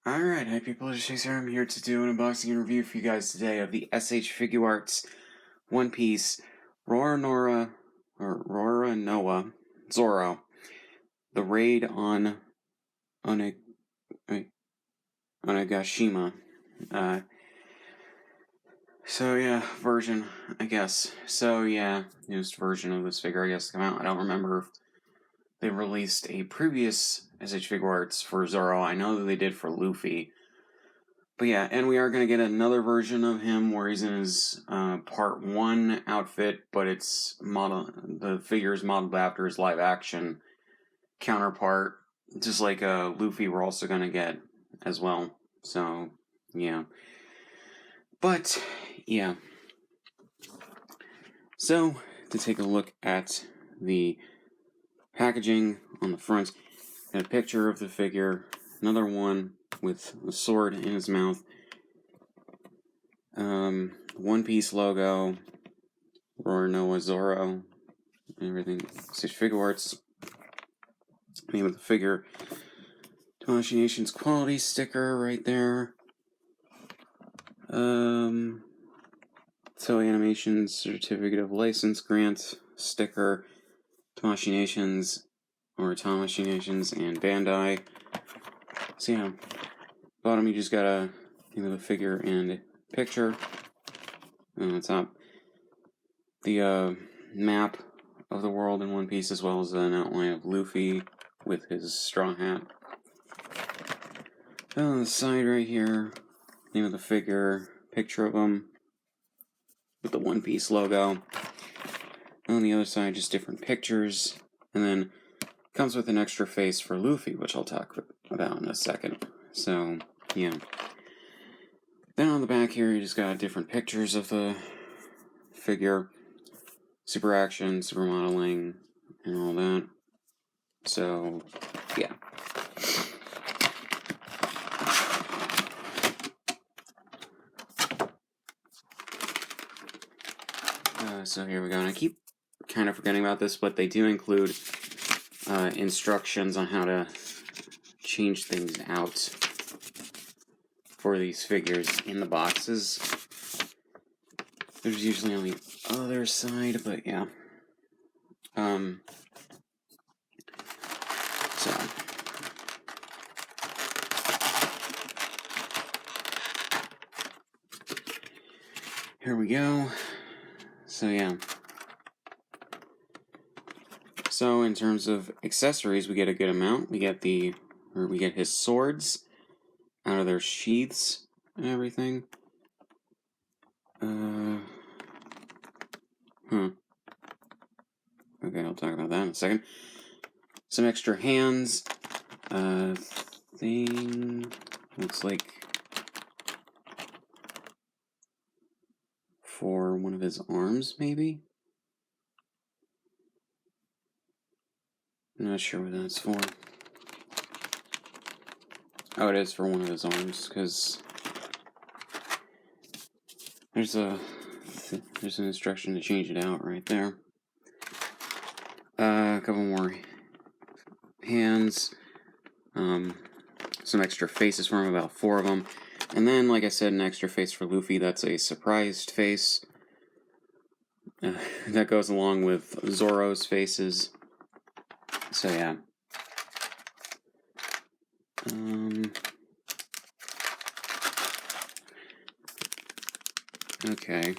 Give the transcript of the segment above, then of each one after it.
Alright, hi people, it's Scsigs here. I'm here to do an unboxing and review for you guys today of the Figuarts One Piece Roronoa Zoro. The raid on Onigashima. Version, I guess. Newest version of this figure, I guess, to come out. I don't remember if they released a previous Figuarts for Zoro. I know that they did for Luffy. But yeah, and we are going to get another version of him where he's in his part 1 outfit, but the figure is modeled after his live action counterpart, just like Luffy we're also going to get as well. So, yeah. But, yeah. So, to take a look at the packaging on the front, got a picture of the figure, another one with a sword in his mouth, One Piece logo, Roronoa Zoro, everything. Figuarts. Name of the figure. Tomodachi Nation's quality sticker right there. Toei Animations certificate of license grant sticker. Tomodachi Nations and Bandai. So yeah, bottom you just got a name of the figure and picture. And on the top, the map of the world in One Piece, as well as an outline of Luffy with his straw hat. And on the side right here, name of the figure, picture of him with the One Piece logo. And on the other side, just different pictures. And then comes with an extra face for Luffy, which I'll talk about in a second. So, yeah. Then on the back here, you just got different pictures of the figure, super action, super modeling, and all that. So, yeah. So here we go, and I keep kind of forgetting about this, but they do include instructions on how to change things out for these figures in the boxes. There's usually on the other side, but yeah. So here we go. So yeah. So in terms of accessories, we get a good amount. We get his swords out of their sheaths and everything. Okay, I'll talk about that in a second. Some extra hands. Thing looks like for one of his arms, maybe? I'm not sure what that's for. Oh, it is for one of his arms, because there's an instruction to change it out right there. A couple more hands. Some extra faces for him, about 4 of them. And then, like I said, an extra face for Luffy. That's a surprised face. That goes along with Zoro's faces. So, yeah. Okay.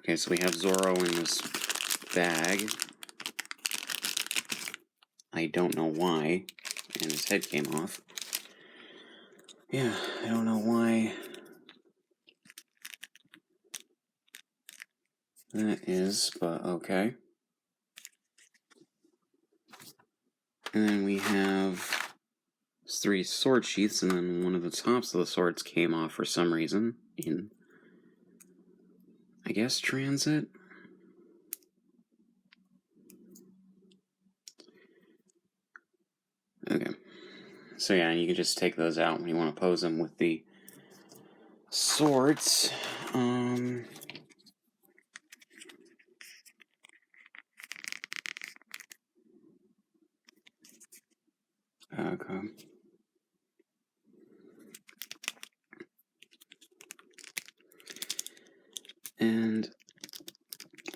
Okay, so we have Zoro in this bag. I don't know why. And his head came off. Yeah, I don't know why that is, but okay. And then we have 3 sword sheaths, and then one of the tops of the swords came off for some reason in, I guess, transit. Okay. So yeah, you can just take those out when you want to pose them with the swords. Okay. And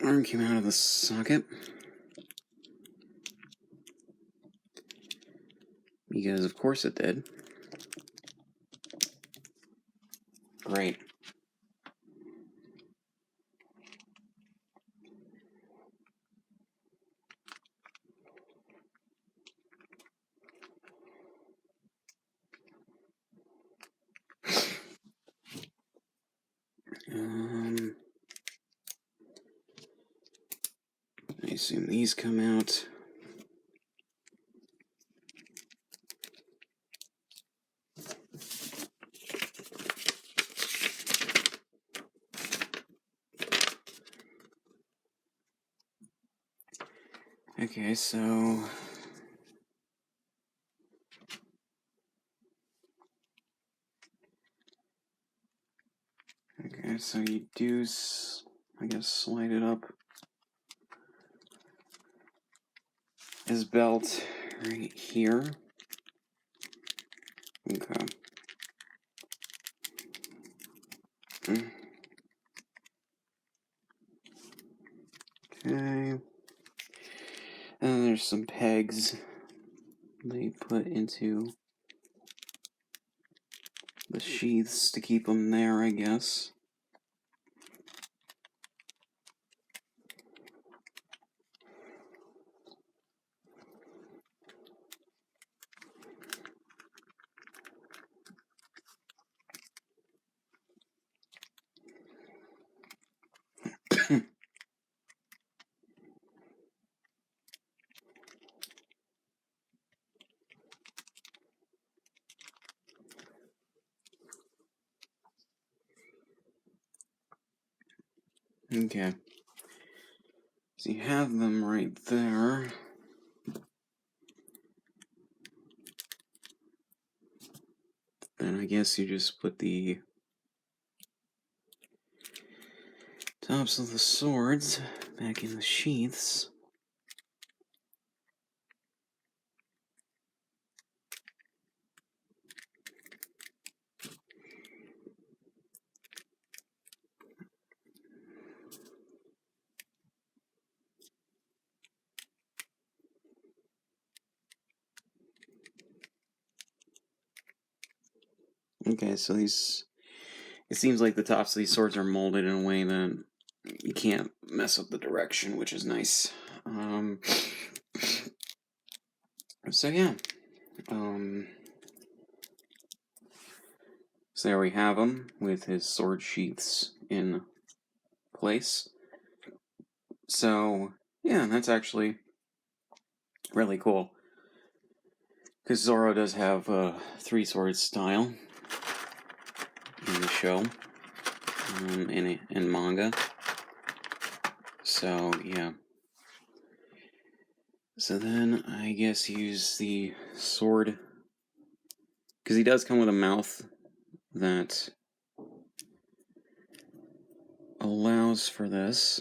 arm came out of the socket. Because of course it did. Great. I assume these come out. Okay, so you do, I guess, slide it up his belt right here. Okay. Okay. And there's some pegs they put into the sheaths to keep them there, I guess. Okay. So you have them right there. Then I guess you just put the tops of the swords back in the sheaths. Okay, so these, it seems like the tops of these swords are molded in a way that you can't mess up the direction, which is nice. So yeah. So there we have him with his sword sheaths in place. So yeah, that's actually really cool. Because Zoro does have a three-sword style in the show, in manga. So yeah. So then I guess use the sword, because he does come with a mouth that allows for this.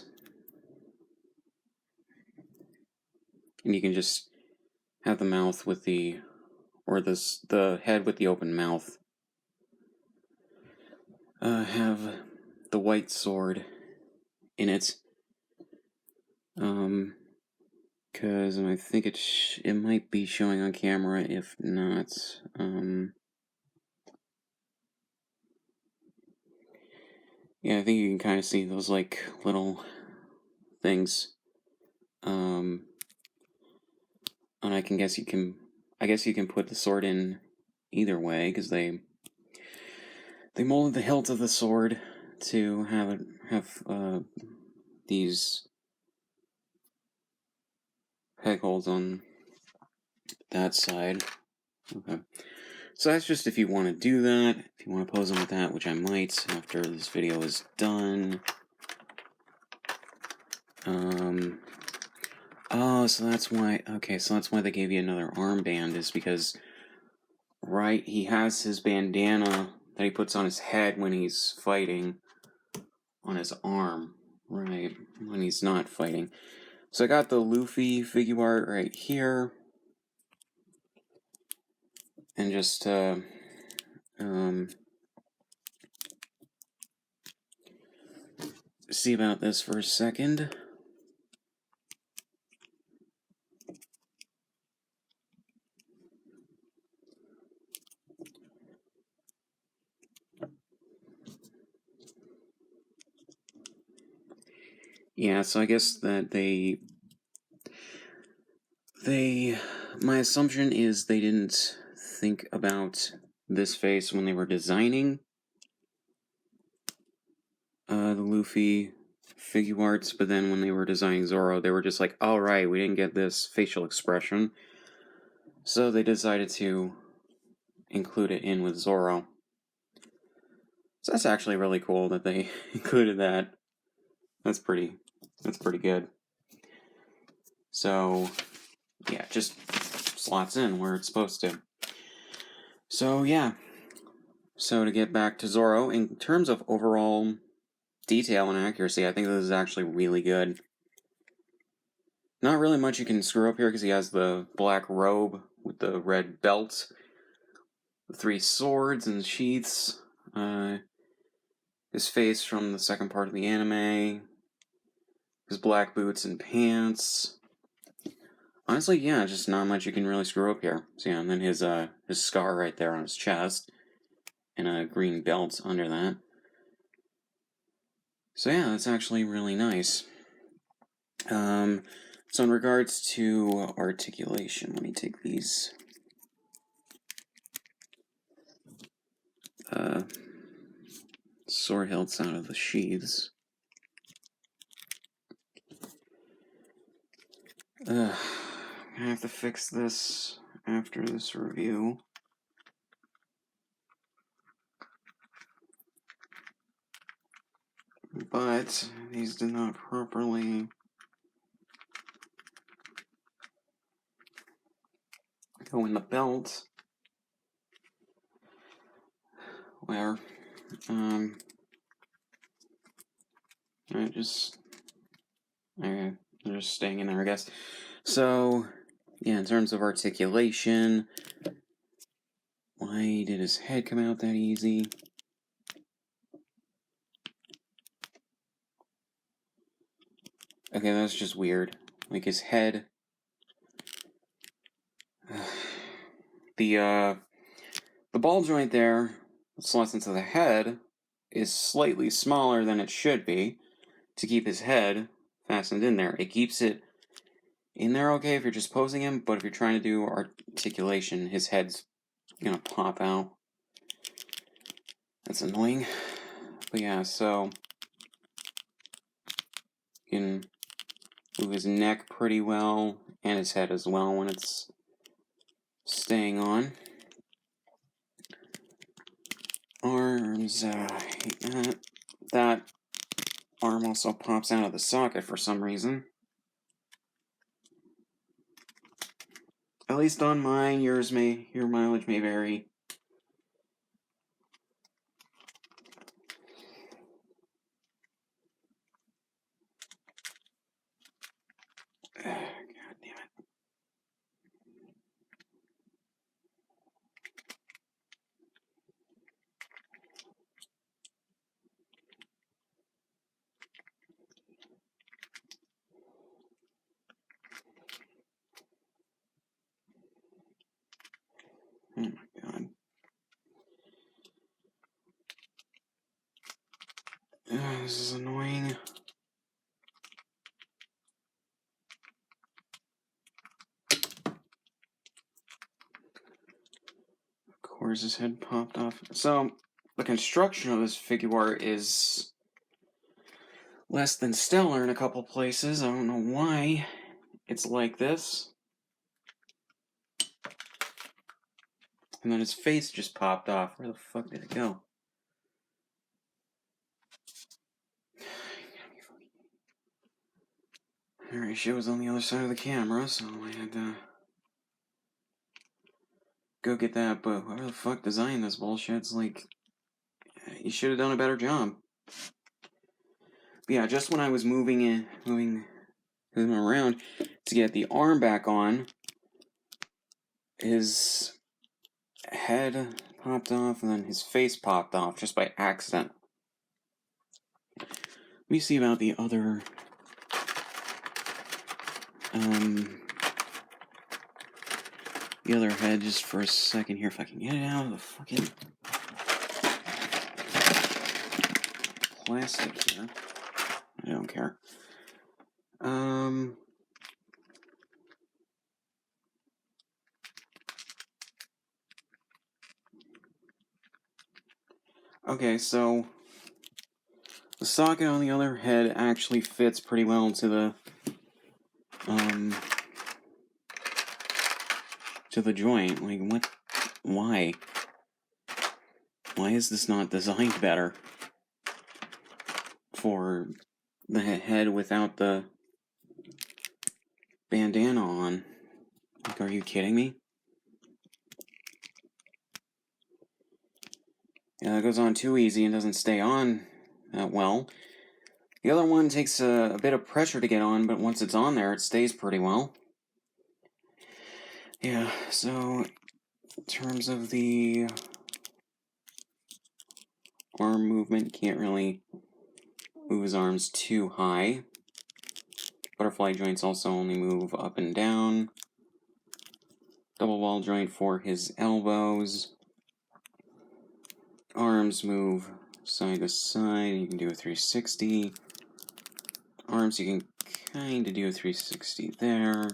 And you can just have the mouth with the, or the head with the open mouth. Have the white sword in it. Because I think it might be showing on camera, if not. Yeah, I think you can kind of see those, like, little things. And I guess you can put the sword in either way, because they molded the hilt of the sword to have these peg holes on that side. Okay. So that's just if you want to do that, if you want to pose them with that, which I might after this video is done. Oh, so that's why, okay, so that's why they gave you another armband, is because, right, he has his bandana that he puts on his head when he's fighting on his arm, right, when he's not fighting. So I got the Luffy Figuart right here, and just, see about this for a second. Yeah, so I guess that my assumption is they didn't think about this face when they were designing the Luffy Figuarts, but then when they were designing Zoro, they were just like, all right, we didn't get this facial expression, so they decided to include it in with Zoro. So that's actually really cool that they included that. That's pretty good. So, yeah, just slots in where it's supposed to. So, yeah. So, to get back to Zoro, in terms of overall detail and accuracy, I think this is actually really good. Not really much you can screw up here because he has the black robe with the red belt, the 3 swords and sheaths, his face from the second part of the anime, his black boots and pants. Honestly, yeah, just not much you can really screw up here. So yeah, and then his scar right there on his chest, and a green belt under that. So yeah, that's actually really nice. So in regards to articulation, let me take these sword hilts out of the sheaths. I have to fix this after this review. But these did not properly go in the belt. Where, they're just staying in there, I guess. So, yeah, in terms of articulation, why did his head come out that easy? Okay, that's just weird. Like, his head... the ball joint there, that slots into the head, is slightly smaller than it should be to keep his head fastened in there. It keeps it in there okay if you're just posing him, but if you're trying to do articulation, his head's gonna pop out. That's annoying. But yeah, so you can move his neck pretty well, and his head as well when it's staying on. Arms, I hate that. That arm also pops out of the socket for some reason. At least on mine, your mileage may vary. God damn it. Oh my god. This is annoying. Of course, his head popped off. So, the construction of this figure is less than stellar in a couple places. I don't know why it's like this. And then his face just popped off. Where the fuck did it go? Alright, she was on the other side of the camera, so I had to go get that, but whoever the fuck designed this bullshit, it's like, you should have done a better job. But yeah, just when I was moving him around to get the arm back on, his head popped off and then his face popped off just by accident. me see about the other... the other head just for a second here, if I can get it out of the fucking plastic here. I don't care. Okay, so the socket on the other head actually fits pretty well into the joint. Like, what? Why? Why is this not designed better for the head without the bandana on? Like, are you kidding me? Yeah, that goes on too easy and doesn't stay on that well. The other one takes a bit of pressure to get on, but once it's on there, it stays pretty well. Yeah, so in terms of the arm movement, can't really move his arms too high. Butterfly joints also only move up and down. Double ball joint for his elbows. Arms move side to side. You can do a 360. Arms, you can kind of do a 360 there.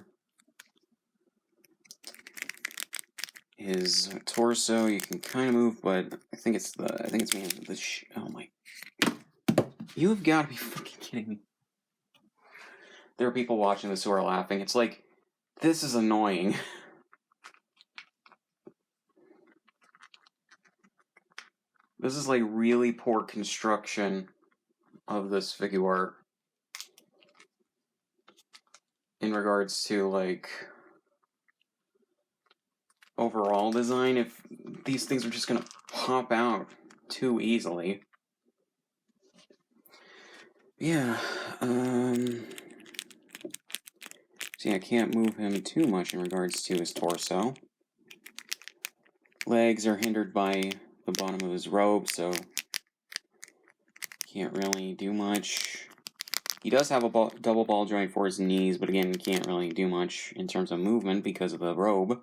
His torso, you can kind of move, but I think it's mainly the oh my... You have got to be fucking kidding me. There are people watching this who are laughing. It's like, this is annoying. This is like really poor construction of this figure in regards to like overall design. If these things are just gonna pop out too easily. Yeah, see, I can't move him too much in regards to his torso. Legs are hindered by the bottom of his robe, so can't really do much. He does have a double ball joint for his knees, but again, can't really do much in terms of movement because of the robe.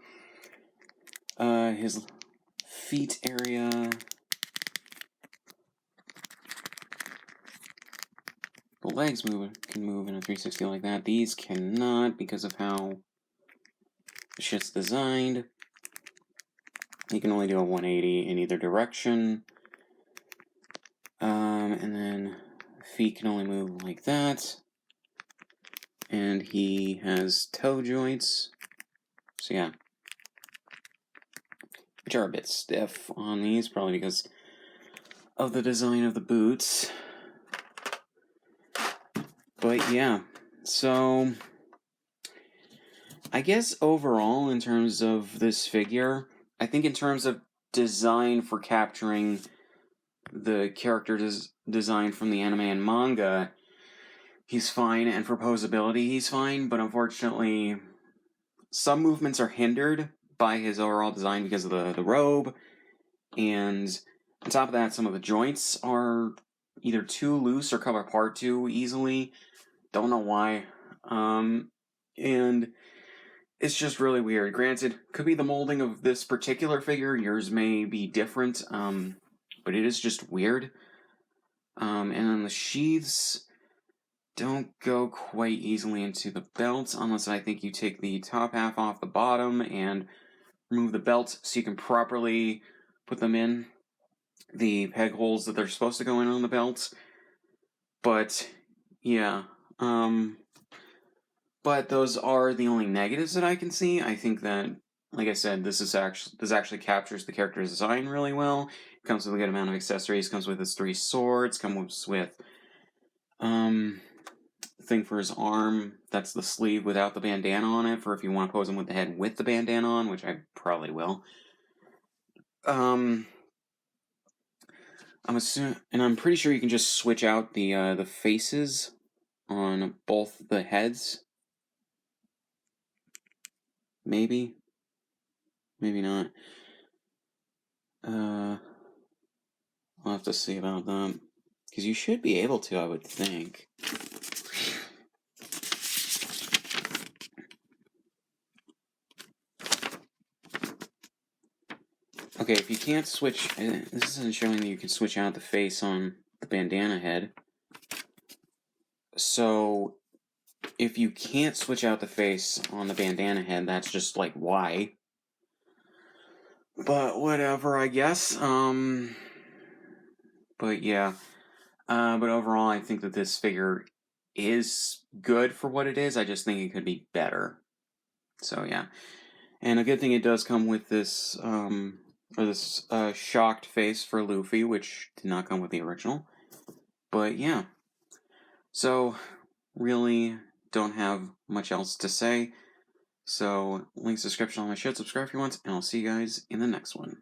His feet area... The legs can move in a 360 like that. These cannot because of how the shit's designed. You can only do a 180 in either direction. And then feet can only move like that. And he has toe joints. So yeah. Which are a bit stiff on these, probably because of the design of the boots. But yeah, so I guess overall, in terms of this figure, I think in terms of design for capturing the character design from the anime and manga, he's fine, and for posability, he's fine, but unfortunately, some movements are hindered by his overall design because of the robe, and on top of that, some of the joints are either too loose or come apart too easily. Don't know why. And it's just really weird. Granted, could be the molding of this particular figure. Yours may be different, but it is just weird. And then the sheaths don't go quite easily into the belt, unless I think you take the top half off the bottom and remove the belt so you can properly put them in the peg holes that they're supposed to go in on the belt. But, yeah. But those are the only negatives that I can see. I think that, like I said, this actually captures the character's design really well. It comes with a good amount of accessories. Comes with his 3 swords. Comes with thing for his arm. That's the sleeve without the bandana on it, for if you want to pose him with the head with the bandana on, which I probably will. I'm pretty sure you can just switch out the faces on both the heads. Maybe not. I'll have to see about that. Because you should be able to, I would think. Okay, if you can't switch... This isn't showing that you can switch out the face on the bandana head. So, if you can't switch out the face on the bandana head, that's just, like, why. But whatever, I guess. But yeah. But overall, I think that this figure is good for what it is. I just think it could be better. So yeah. And a good thing it does come with this, shocked face for Luffy, which did not come with the original. But yeah. So, really don't have much else to say. So, links description on my show. Subscribe if you want, and I'll see you guys in the next one.